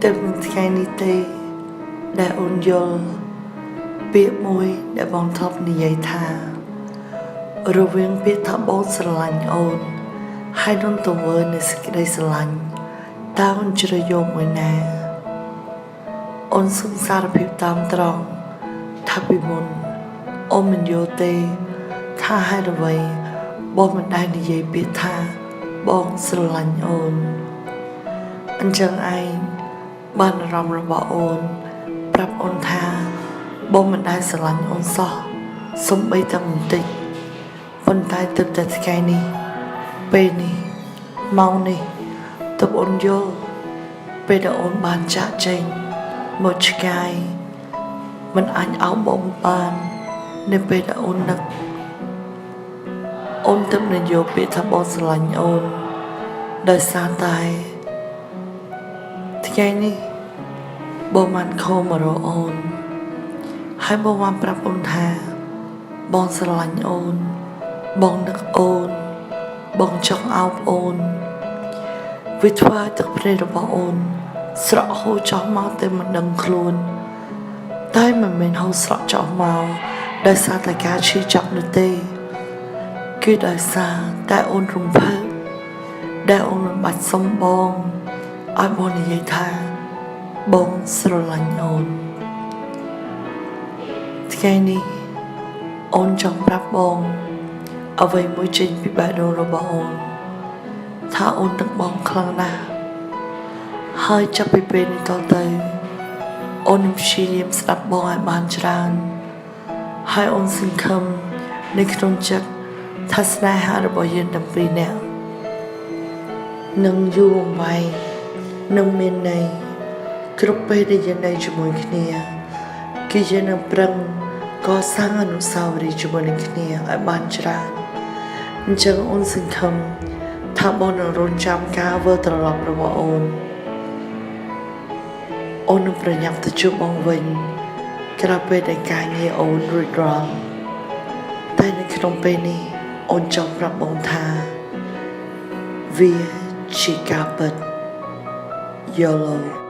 តែមិនថ្ងៃនេះទេដែលអូនយល់ពាក្យមួយដែលបងធ្លាប់និយាយថារវាងពាក្យថាបងស្រឡាញ់អូនហើយនឹងទង្វើនៃសេចក្តីស្រឡាញ់តើអូនជ្រើសយកមួយណាអូនសង្សារភាពតាមត្រង់ថាពីមុនអូនមិនយល់ទេថាហេតុអ្វីបងមិនដែលនិយាយពាក្យថាបងស្រឡាញ់អូនអញ្ចឹងឯងបានអារម្មណ៍របស់អូនប្រាប់អូនថាបងមិនដែលស្រឡាញ់អូនសោះសូម្បីតែបន្តិចប៉ុន្តែទើបតែថ្ងៃនេះពេលនេះម៉ោងនេះទើបអូនយល់ពេលដែលអូនបានចាក់ចេញមកឆ្ងាយមិនអាចអោបបងបាននៅពេលដែលអូននឹកអូនទើបនឹងយកពាក្យថាបងស្រឡាញ់អូនដោយសារតែថ្ងៃនេះបងបានខំមករកអូនហើយបងបានប្រាប់អូនថាបងស្រឡាញ់អូនបងនឹកអូនបងចង់អោបអូនវាធ្វើឲ្យទឹកភ្នែករបស់អូនស្រក់ហូរចុះមកតែមិនដឹងខ្លួនតែមិនមែនហូរស្រក់ចុះមកដោយសារតែការឈឺចាប់នោះទេគឺដោយសារតែអូនរំភើបដែលអូនមិនបាច់សុំបងឲ្យបងនិយាយថាបងស្រឡាញ់អូនថ្ងៃនេះអូនចង់ប្រាប់បងអ្វីមួយចេញពីបេះដូងរបស់អូនថាអូននឹងបងខ្លាំងណាស់ហើយចាប់ពីពេលនេះតទៅអូននឹងព្យាយាមស្ដាប់បងឲ្យបានច្រើនហើយអូនសង្ឃឹមនៅក្នុងចិត្តថាស្នេហារបស់យើងទាំងពីរនាក់នឹងយូរអង្វែងនឹងមានន័យគ្រប់ពេលដែលយើងនៅជាមួយគ្នាគឺយើងនឹងប្រឹងកសាងអនុស្សាវរីយ៍ជាមួយនឹងគ្នាឲ្យបានច្រើនអញ្ចឹងអូនសង្ឃឹមថាបងនឹងរងចាំការវិលត្រឡប់របស់អូននឹងប្រញាប់ទៅជួបបងវិញក្រោយពេលដែលការងារអូនរួចរាល់តែនៅក្នុងពេលនេះអូនចង់ប្រាប់បងថាវាជាការពិត YOLO